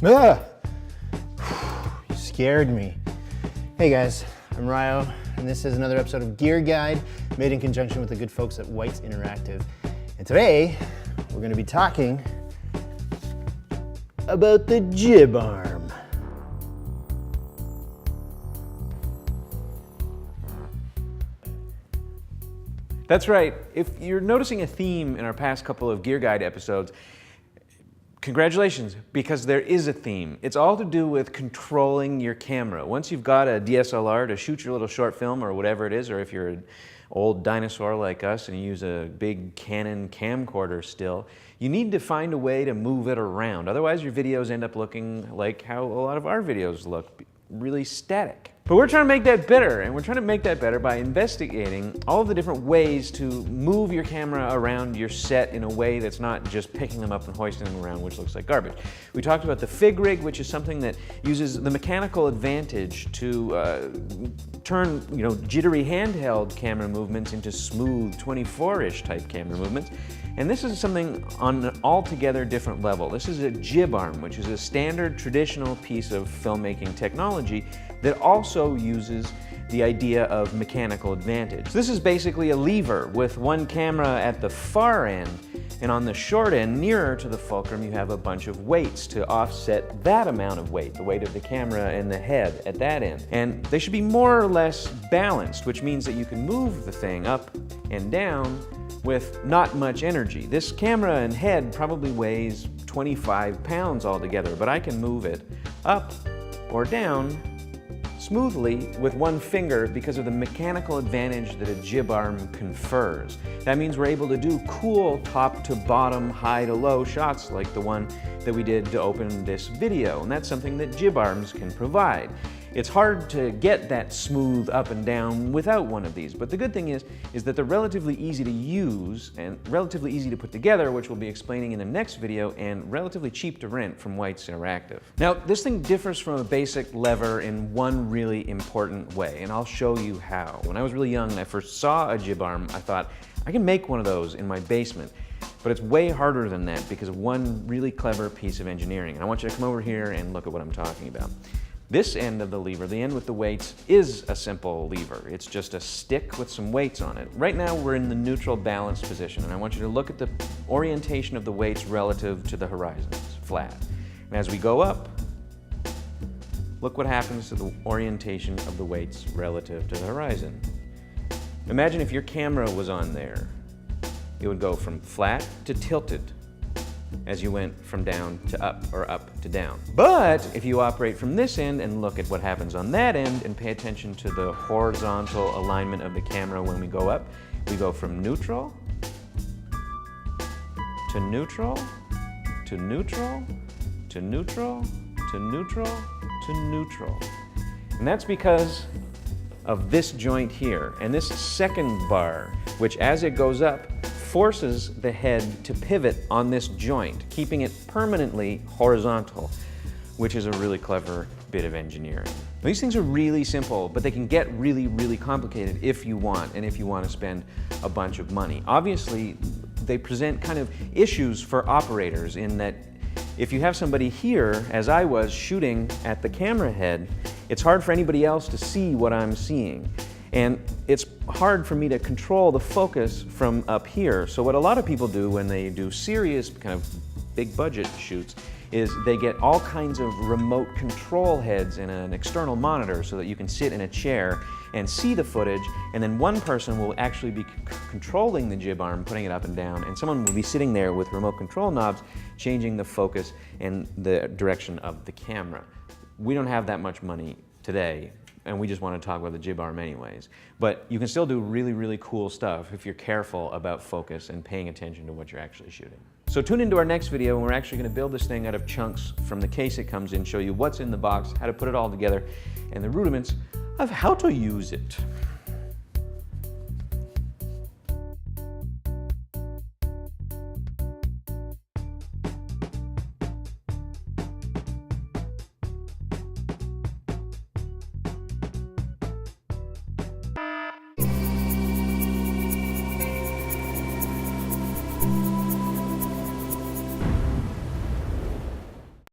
Ah! You scared me. Hey guys, I'm Ryo, and this is another episode of Gear Guide, made in conjunction with the good folks at White's Interactive. And today, we're going to be talking about the Jib Arm. That's right. If you're noticing a theme in our past couple of Gear Guide episodes, congratulations, because there is a theme. It's all to do with controlling your camera. Once you've got a DSLR to shoot your little short film or whatever it is, or if you're an old dinosaur like us and you use a big Canon camcorder still, you need to find a way to move it around. Otherwise your videos end up looking like how a lot of our videos look, really static. But we're trying to make that better, and we're trying to make that better by investigating all of the different ways to move your camera around your set in a way that's not just picking them up and hoisting them around, which looks like garbage. We talked about the fig rig, which is something that uses the mechanical advantage to turn, jittery handheld camera movements into smooth 24-ish type camera movements. And this is something on an altogether different level. This is a jib arm, which is a standard traditional piece of filmmaking technology that also uses the idea of mechanical advantage. This is basically a lever with one camera at the far end, and on the short end, nearer to the fulcrum, you have a bunch of weights to offset that amount of weight, the weight of the camera and the head at that end. And they should be more or less balanced, which means that you can move the thing up and down with not much energy. This camera and head probably weighs 25 pounds altogether, but I can move it up or down smoothly with one finger because of the mechanical advantage that a jib arm confers. That means we're able to do cool top to bottom, high to low shots like the one that we did to open this video, and that's something that jib arms can provide. It's hard to get that smooth up and down without one of these, but the good thing is that they're relatively easy to use and relatively easy to put together, which we'll be explaining in the next video, and relatively cheap to rent from White's Interactive. Now, this thing differs from a basic lever in one really important way, and I'll show you how. When I was really young and I first saw a jib arm, I thought, I can make one of those in my basement. But it's way harder than that because of one really clever piece of engineering. And I want you to come over here and look at what I'm talking about. This end of the lever, the end with the weights, is a simple lever. It's just a stick with some weights on it. Right now we're in the neutral balanced position, and I want you to look at the orientation of the weights relative to the horizon. It's flat. And as we go up, look what happens to the orientation of the weights relative to the horizon. Imagine if your camera was on there. It would go from flat to tilted as you went from down to up or up to down. But if you operate from this end and look at what happens on that end and pay attention to the horizontal alignment of the camera when we go up, we go from neutral to neutral to neutral to neutral to neutral to neutral. And that's because of this joint here and this second bar, which as it goes up forces the head to pivot on this joint, keeping it permanently horizontal, which is a really clever bit of engineering. These things are really simple, but they can get really, really complicated if you want, and if you want to spend a bunch of money. Obviously, they present kind of issues for operators in that if you have somebody here, as I was, shooting at the camera head, it's hard for anybody else to see what I'm seeing. And it's hard for me to control the focus from up here. So what a lot of people do when they do serious kind of big budget shoots is they get all kinds of remote control heads and an external monitor so that you can sit in a chair and see the footage, and then one person will actually be controlling the jib arm, putting it up and down, and someone will be sitting there with remote control knobs changing the focus and the direction of the camera. We don't have that much money today, and we just want to talk about the jib arm anyways. But you can still do really, really cool stuff if you're careful about focus and paying attention to what you're actually shooting. So tune into our next video, and we're actually going to build this thing out of chunks from the case it comes in, show you what's in the box, how to put it all together, and the rudiments of how to use it.